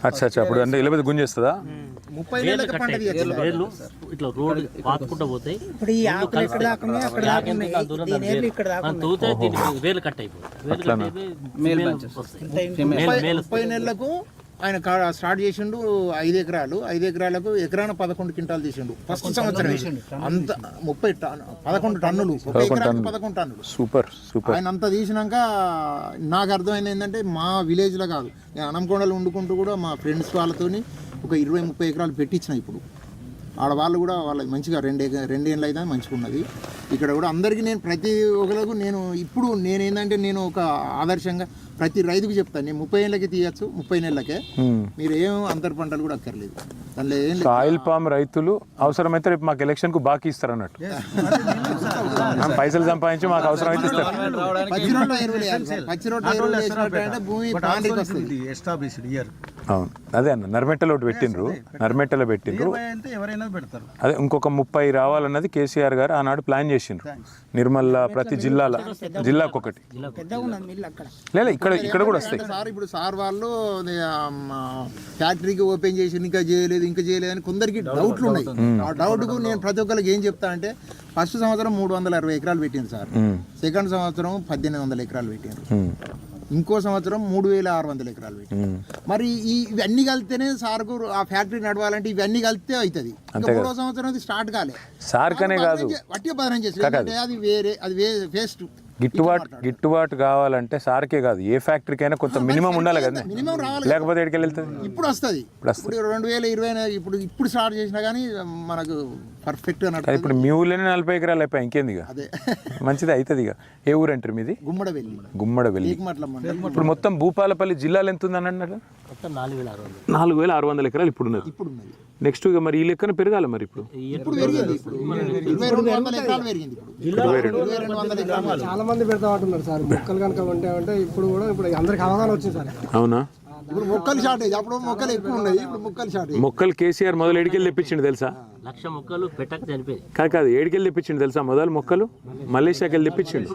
అచ్చా అప్పుడు అంటే ఇళ్ళ గుంజేస్తుందా? 30 నెలలకు పంట తీయచ్చు. ఇట్లా రోడ్ పాతుకుంటూ పోతాయి. ఇప్పుడు ఈ ఆకులు ఇక్కడ దాకా ఉన్నాయి, అక్కడ దాకా ఉన్నాయి. దీని ఏర్లు ఇక్కడ దాకా ఉన్నాయి. తూతే దీనికి వేలు కట్ అయిపోయి 30 నెలలకు ఆయన స్టార్ట్ చేసిండు. 5 ఎకరాలు, 5 ఎకరాలకు ఎకరాన 11 క్వింటాలు తీసిండు ఫస్ట్ సంవత్సరం. అంత 11 టన్నులు, 11 టన్నులు. Super super. ఆయన అంతా తీసినాక నాకు అర్థమైంది ఏంటంటే మా విలేజ్లో కాదు, నేను అనంకొండలు వండుకుంటూ కూడా మా ఫ్రెండ్స్ వాళ్ళతోని ఒక 20-30 ఎకరాలు పెట్టించిన. ఇప్పుడు ఆడవాళ్ళు కూడా వాళ్ళకి మంచిగా 2 ఏళ్ళు అయితే మంచిగా ఉన్నది. ఇక్కడ కూడా అందరికీ నేను ప్రతి ఒక్కరికి ఇప్పుడు ఏంటంటే నేను ఒక ఆదర్శంగా ప్రతి రైతుకు చెప్తాను, నేను 30 ఏళ్ళకి తీయచ్చు, 30 నెలలకే మీరు ఏం అంతర్ పంటలు కూడా అక్కర్లేదు. దానిలో ఏం లేదు. ఆయిల్ పామ్ రైతులు అవసరమైతే రేపు మాకు ఎలక్షన్ కు బాకీ ఇస్తారు అన్నట్టు, పైసలు సంపాదించి మాకు అవసరమైతే ఇస్తారు. పచ్చి రోడ్డు వేసినట్టు భూమి అవును, అదే అన్న నర్మెట్టలో ఒకటి పెట్టిండ్రు, నర్మెట్టలో పెట్టిండ్రు. అదే ఇంకొక 30 రావాలన్నది కేసీఆర్ గారు ఆనాడు ప్లాన్ చేసిండ్రు. నిర్మల్ ప్రతి జిల్లాకు ఒకటి. లేదా ఇక్కడ కూడా వస్తాయి సార్. ఇప్పుడు సార్ వాళ్ళు ఫ్యాక్టరీకి ఓపెన్ చేసి ఇంకా చేయలేదు అని కొందరికి డౌట్లు ఉన్నాయి. ఆ డౌట్కు నేను ప్రతి ఒక్కరికి ఏం చెప్తా అంటే, ఫస్ట్ సంవత్సరం 360 ఎకరాలు పెట్టింది సార్, సెకండ్ సంవత్సరం 1800 ఎకరాలు పెట్టారు, ఇంకో సంవత్సరం 3600 ఎకరాలు పెట్టారు. మరి ఇవన్నీ కలిస్తేనే సార్కు ఆ ఫ్యాక్టరీ నడవాలంటే ఇవన్నీ కలిస్తే అవుతుంది. మూడో సంవత్సరం అది స్టార్ట్ కాలే సార్, కనే కాదు వట్టిగా బదనం చేసి అది వేరే, అది వేస్ట్. గిట్టుబాటు కావాలంటే సార్కే కాదు, ఏ ఫ్యాక్టరీకైనా కొంత మినిమం ఉండాలి కదా, లేకపోతే ఎక్కడికి వెళ్తుంది. ఇప్పుడు వస్తుంది, ఇప్పుడు 2020 ఇప్పుడు స్టార్ట్ చేసినా కానీ మనకు పర్ఫెక్ట్ గా. ఇప్పుడు మీ ఊళ్ళోనే 40 ఎకరాలు అయిపోయి ఇంకేంది ఇక, మంచిది అవుతుంది ఇక. ఏ ఊరు అంటారు మీది? గుమ్మడవెల్లి. ఇప్పుడు మొత్తం భూపాలపల్లి జిల్లాలో ఎంత ఉంది అని అన్నారు? 4600 ఎకరాలు ఇప్పుడు ఉన్నది. నెక్స్ట్ ఇక మరి ఈ లెక్కన పెరగాలి మరి. ఇప్పుడు చాలా మంది పెడతా ఉంటున్నారు సార్ మొక్కలు కనుక ఉంటే. ఇప్పుడు కూడా అందరికి అవగాహన వచ్చింది సార్. అవునా? ఇప్పుడు మొక్కలు షార్టేజ్, అప్పుడు మొక్కలు ఎక్కువ ఉన్నాయి, ఇప్పుడు మొక్కలు షార్టేజ్. మొక్కలు కేసీఆర్ మొదలు ఏడికెళ్ళి తెప్పించిండు తెలుసా? 1,00,000 మొక్కలు పెట్టక చనిపోయి. కాదు ఏడికెళ్ళి తెప్పించిండు తెలుసా? మొదలు మొక్కలు మలేషియాకి వెళ్ళి తెప్పించిండు.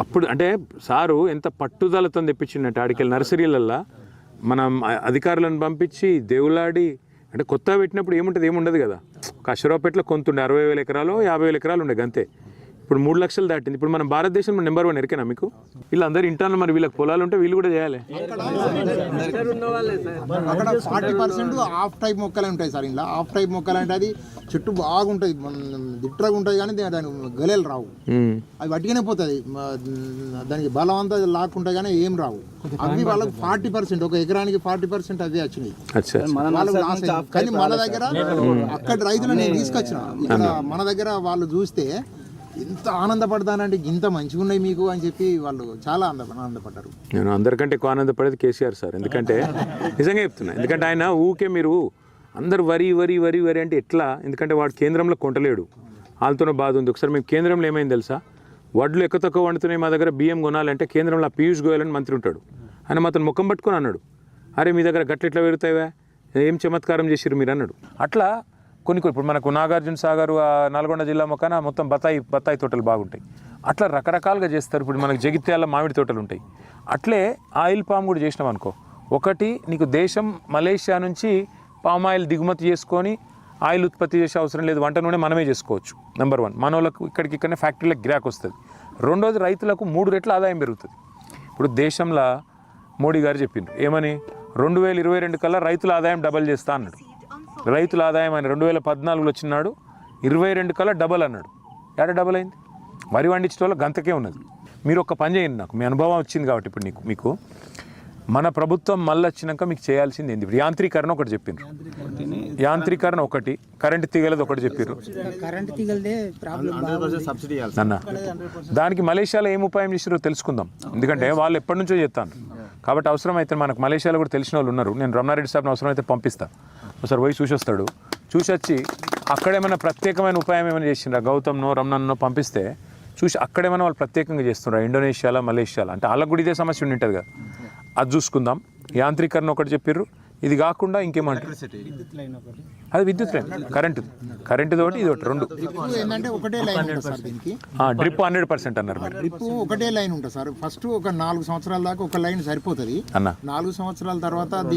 అప్పుడు అంటే సారు ఎంత పట్టుదలతో తెప్పించిండంటే ఆడికెళ్ళి నర్సరీలల్లా మనం అధికారులను పంపించి దేవులాడి, అంటే కొత్తగా పెట్టినప్పుడు ఏముండదు కదా. ఒక అశ్వరావుపేటలో కొంతుండే 60,000 ఎకరాలు 50,000 ఎకరాలు ఉండే అంతే. ఇప్పుడు 3 లక్షలు దాటింది. ఇప్పుడు మనం భారతదేశంలో నెంబర్ 1 ఎరికేనా మీకు? వీళ్ళందరూ ఇంటాను, మరి వీళ్ళకి పొలాలు ఉంటే వీళ్ళు కూడా చేయాలి. అక్కడ 40% హాఫ్ టైప్ మొక్కలు ఉంటాయి సార్. ఇలా హాఫ్ టైప్ మొక్కలు అంటే అది చెట్టు బాగుంటుంది, దిట్టగా ఉంటుంది, కానీ దాని గలేలు రావు, అవి వట్టిగానే పోతుంది. దానికి బలం అంతా లాక్కుంటాయి కానీ ఏం రావు. అవి వాళ్ళకి 40%, ఒక ఎకరానికి 40% అవే వచ్చినాయి. కానీ మన దగ్గర అక్కడ రైతులు నేను తీసుకొచ్చిన, ఇక్కడ మన దగ్గర వాళ్ళు చూస్తే ఎంత ఆనందపడతానంటే ఇంత మంచిగా ఉన్నాయి మీకు అని చెప్పి వాళ్ళు చాలా ఆనందపడ్డారు. నేను అందరికంటే ఎక్కువ ఆనందపడేది కేసీఆర్ సార్. ఎందుకంటే నిజంగా చెప్తున్నా, ఎందుకంటే ఆయన ఊకే మీరు అందరు వరి అంటే ఎట్లా? ఎందుకంటే వాడు కేంద్రంలో కొంటలేడు, వాళ్ళతోనే బాధ ఉంది. ఒకసారి మేము కేంద్రంలో ఏమైంది తెలుసా? వడ్లు ఎక్కువ తక్కువ వండుతున్నాయి, మా దగ్గర బియ్యం కొనాలంటే కేంద్రంలో పీయూష్ గోయల్ అని మంత్రి ఉంటాడు, ఆయన మాత్రం ముఖం పట్టుకొని అన్నాడు, అరే మీ దగ్గర గట్ల ఎట్లా పెరుగుతాయివా, ఏం చమత్కారం చేసిరు మీరు అన్నాడు. అట్లా కొన్ని ఇప్పుడు మనకు నాగార్జున సాగర్ నల్గొండ జిల్లా మొక్కన మొత్తం బత్తాయి తోటలు బాగుంటాయి. అట్లా రకరకాలుగా చేస్తారు. ఇప్పుడు మనకు జగిత్యాల మామిడి తోటలు ఉంటాయి. అట్లే ఆయిల్ పామ్ కూడా చేసినాం అనుకో, ఒకటి నీకు దేశం మలేషియా నుంచి పామ్ ఆయిల్ దిగుమతి చేసుకొని ఆయిల్ ఉత్పత్తి చేసే అవసరం లేదు, వంట నూనె మనమే చేసుకోవచ్చు. నెంబర్ 1, మనోళ్ళకు ఇక్కడికనే ఫ్యాక్టరీలకు గిరాక్ వస్తుంది. రెండోది రైతులకు 3 రెట్ల ఆదాయం పెరుగుతుంది. ఇప్పుడు దేశంలో మోడీ గారు చెప్పిండ్రు ఏమని, 2022 కల్లా రైతుల ఆదాయం డబల్ చేస్తా అన్నాడు. రైతుల ఆదాయం ఆయన 2014లో వచ్చినాడు, 22 కల్లా డబల్ అన్నాడు. ఎక్కడ డబల్ అయింది? వరి పండించడం వల్ల గంతకే ఉన్నది. మీరు ఒక పని చేయండి, నాకు మీ అనుభవం వచ్చింది కాబట్టి ఇప్పుడు మీకు మన ప్రభుత్వం మళ్ళీ వచ్చినాక మీకు చేయాల్సింది ఏంది? ఇప్పుడు యాంత్రీకరణ ఒకటి చెప్పిండ్రు, యాంత్రీకరణ ఒకటి, కరెంటు తీగలది ఒకటి చెప్పారు అన్న. దానికి మలేషియాలో ఏం ఉపాయం చేసారో తెలుసుకుందాం, ఎందుకంటే వాళ్ళు ఎప్పటి నుంచో చేస్తాను కాబట్టి. అవసరమైతే మనకు మలేషియాలో కూడా తెలిసిన వాళ్ళు ఉన్నారు, నేను రమణారెడ్డి సాబ్ని అవసరమైతే పంపిస్తాను, ఒకసారి పోయి చూసి వస్తాడు. చూసి వచ్చి అక్కడేమైనా ప్రత్యేకమైన ఉపాయం ఏమైనా చేసిండ్రా, గౌతమ్నో రమణన్నో పంపిస్తే చూసి అక్కడేమైనా వాళ్ళు ప్రత్యేకంగా చేస్తున్నారు ఇండోనేషియాలో మలేషియాలో, అంటే వాళ్ళకు కూడా ఇదే సమస్య ఉండి ఉంటుంది కదా, అది చూసుకుందాం. యాంత్రీకరణ ఒకటి చెప్పిర్రు, ఇది కాకుండా ఇంకేమంటారు? అది విద్యుత్ లైన్, కరెంటు తోటి ఇది ఒకటి 2. డ్రిప్ ఏంటంటే ఒకటే లైన్ ఉంటుంది సార్ దీనికి. డ్రిప్ 100% అన్నారు మీరు. డ్రిప్ ఒకటే లైన్ ఉంటుంది సార్. ఫస్ట్ ఒక 4 సంవత్సరాల దాకా ఒక లైన్ సరిపోతుంది. అన్న 4 సంవత్సరాల తర్వాత